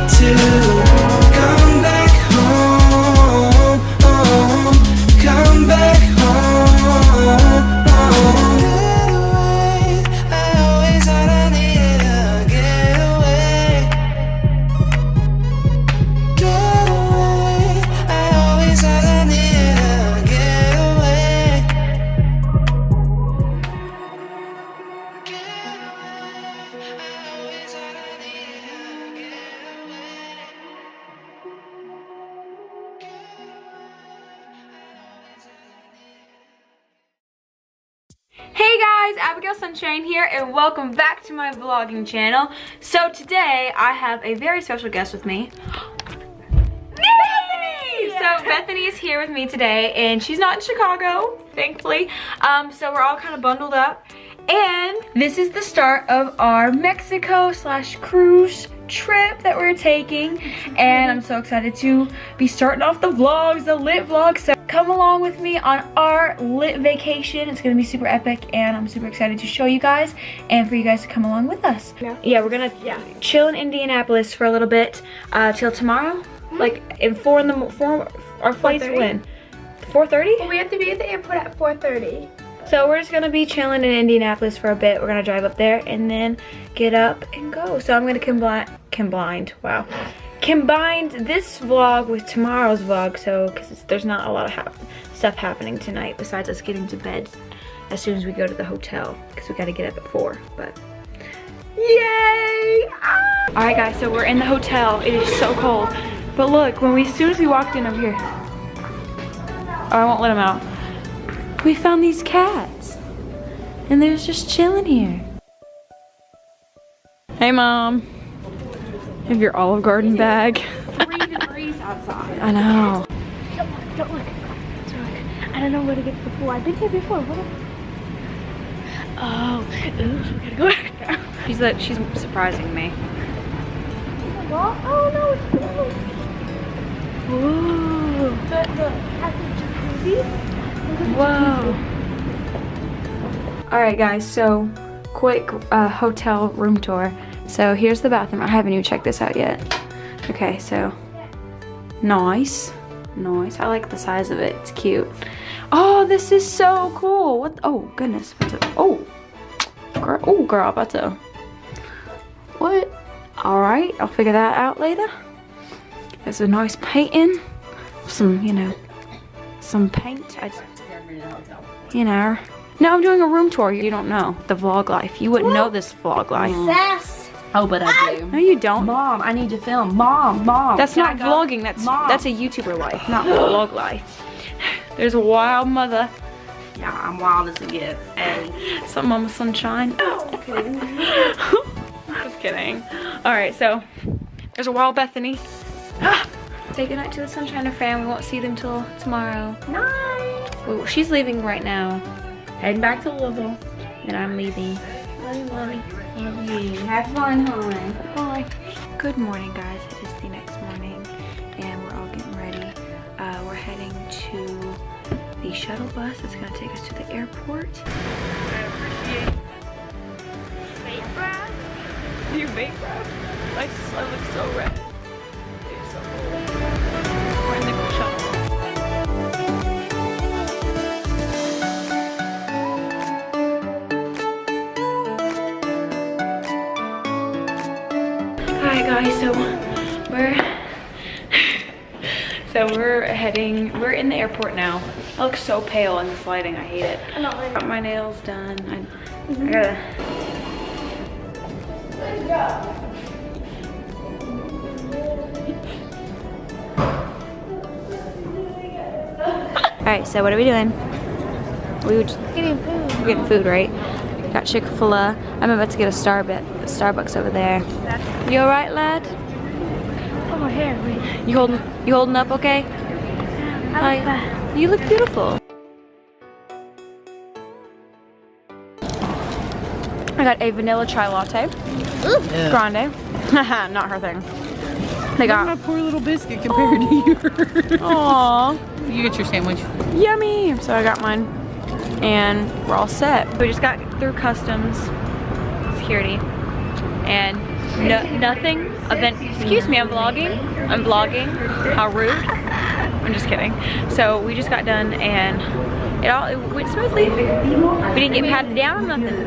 to come back home, come back home. Get away, I always thought I needed to get away. Get away, I always thought I needed to get away. Hey guys, Abigail Sunshine here and welcome back to my vlogging channel. So today I have a very special guest with me. Bethany! So Bethany is here with me today and she's not in Chicago, thankfully. So we're all kind of bundled up. And this is the start of our Mexico/cruise trip that we're taking. And I'm so excited to be starting off the vlogs, the lit vlogs. So come along with me on our lit vacation. It's gonna be super epic and I'm super excited to show you guys and for you guys to come along with us. Yeah, we're gonna chill in Indianapolis for a little bit till tomorrow. Like in 4 in the our flight's when? 4:30? Well, we have to be at the airport at 4:30. So we're just gonna be chilling in Indianapolis for a bit. We're gonna drive up there and then get up and go. So I'm gonna combine this vlog with tomorrow's vlog. So, cause there's not a lot of stuff happening tonight besides us getting to bed as soon as we go to the hotel. Cause we gotta get up at 4, but yay! Ah! All right guys, so we're in the hotel. It is so cold. But look, as soon as we walked in over here, oh, I won't let him out. We found these cats and they're just chilling here. Hey Mom, have your Olive Garden bag. 3 degrees outside. I know. Don't look. I don't know where to get to the pool. I've been here before. What? Oh, ooh, we gotta go back now. She's surprising me. Oh no, it's cool. Whoa. The jacuzzi. Whoa. All right guys, so quick hotel room tour. So here's the bathroom. I haven't even checked this out yet. Okay, so nice. I like the size of it. It's cute. Oh, this is so cool. What? Oh goodness. Oh girl, about to. What? All right, I'll figure that out later. There's a nice painting. Some paint. No, I'm doing a room tour. You don't know the vlog life. You wouldn't know this vlog life. Sass. Oh, but I do. No, you don't. Mom, I need to film. Mom. That's not vlogging. That's a YouTuber life, not vlog life. There's a wild mother. Yeah, I'm wild as it gets. Hey. Some Mama Sunshine. Oh, okay. Just kidding. All right, so there's a wild Bethany. Say goodnight to the Sunshiner fam. We won't see them till tomorrow. Nice. Well, she's leaving right now. Heading back to Louisville. And I'm leaving. Love you. Have fun, honey. Bye. Good morning, guys. It is the next morning. And we're all getting ready. We're heading to the shuttle bus. It's going to take us to the airport. I appreciate vape breath. Your vape breath? I look so red. It's so cool. We're in the shuttle. Alright guys, so we're in the airport now. I look so pale in this lighting, I hate it. I'm not ready. Got my nails done. I gotta. Alright, so what are we doing? We were just Getting food. we're getting food, right? Got Chick-fil-A. I'm about to get a Starbucks over there. You alright, lad? Oh, my hair. Wait. You holding up okay? I like that. You look beautiful. I got a vanilla chai latte. Yeah. Grande. Haha, not her thing. They got my poor little biscuit compared to yours. Aww. You get your sandwich. Yummy. So I got mine. And we're all set. We just got through customs security. And nothing event. Excuse me, I'm vlogging. I'm vlogging. How rude. I'm just kidding. So we just got done and it went smoothly. We didn't get patted down or nothing.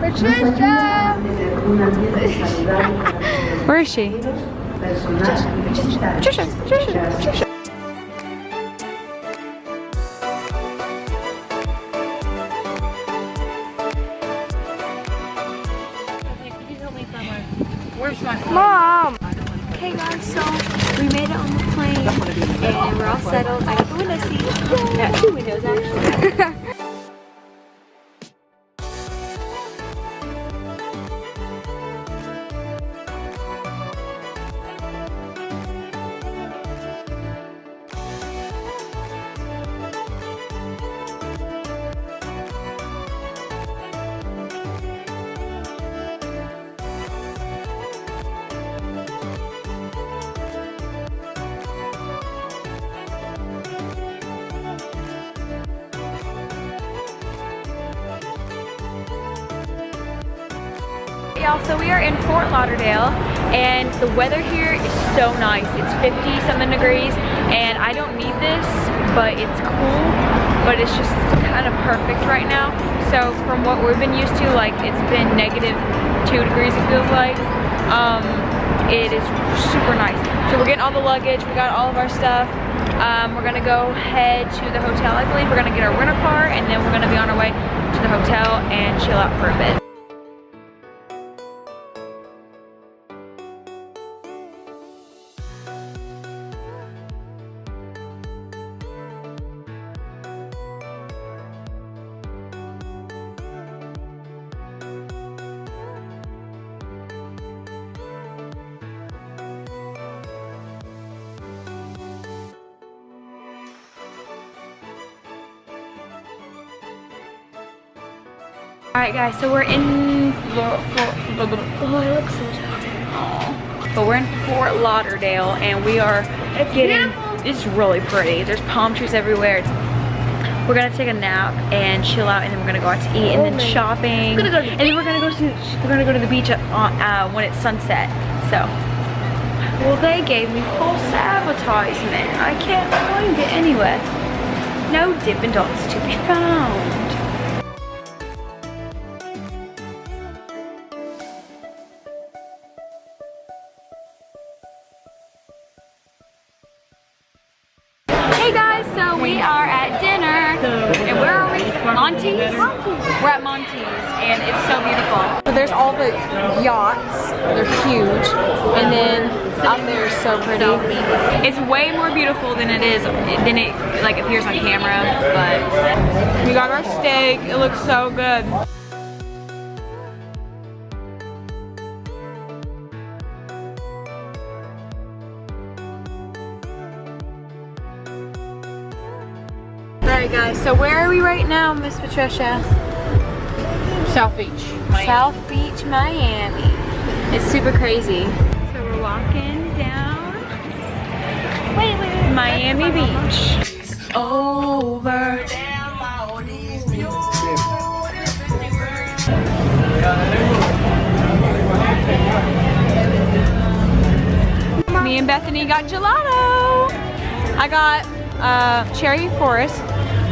Patricia! Where is she? Patricia. Where's my phone? Mom! Okay guys, so we made it on the plane and we're all settled. I got the window seat. Yeah, 2 windows actually. Y'all, so we are in Fort Lauderdale and the weather here is so nice. It's 50-something degrees and I don't need this, but it's cool, but it's just kind of perfect right now. So from what we've been used to, like it's been -2 degrees it feels like. It is super nice. So we're getting all the luggage, we got all of our stuff. We're gonna go head to the hotel, I believe. We're gonna get our rental car and then we're gonna be on our way to the hotel and chill out for a bit. Alright guys, so we're in but we're in Fort Lauderdale and we are it's really pretty. There's palm trees everywhere. We're gonna take a nap and chill out and then we're gonna go out to eat and then shopping. And then we're gonna go to the beach when it's sunset. So well, they gave me false advertisement. I can't find it anywhere. No Dippin' Dots to be found. Hey guys, so we are at dinner, and where are we? Monty's? We're at Monty's, and it's so beautiful. So there's all the yachts, they're huge, and then up there is so pretty. It's way more beautiful than it like appears on camera, but we got our steak, it looks so good. Alright guys, so where are we right now, Miss Patricia? South Beach, Miami. South Beach, Miami. It's super crazy. So we're walking down Miami Beach. Over. Me and Bethany got gelato. I got cherry forest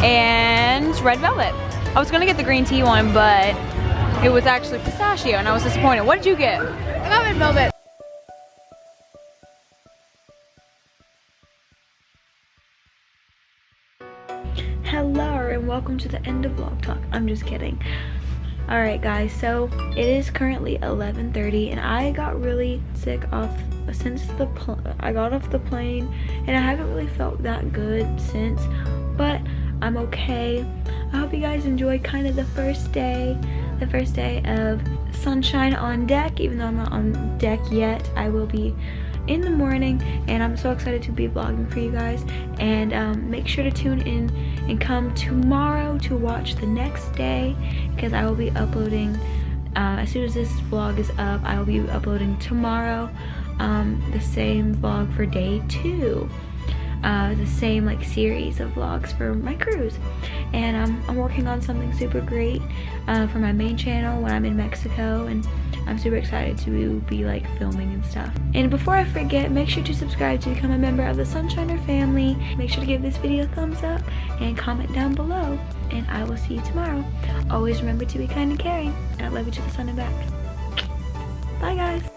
and red velvet. I was gonna get the green tea one, but it was actually pistachio and I was disappointed. What did you get? I got red velvet. Hello and welcome to the end of vlog talk. I'm just kidding. Alright guys, so it is currently 11:30 and I got really sick since I got off the plane and I haven't really felt that good since, but I'm okay. I hope you guys enjoyed kind of the first day of sunshine on deck. Even though I'm not on deck yet, I will be in the morning and I'm so excited to be vlogging for you guys. And make sure to tune in and come tomorrow to watch the next day, because I will be uploading as soon as this vlog is up. I will be uploading tomorrow the same vlog for day 2, the same like series of vlogs for my cruise. And I'm working on something super great for my main channel when I'm in Mexico, and I'm super excited to be like filming and stuff. And before I forget, make sure to subscribe to become a member of the Sunshiner family. Make sure to give this video a thumbs up and comment down below. And I will see you tomorrow. Always remember to be kind and caring. And I love you to the sun and back. Bye guys.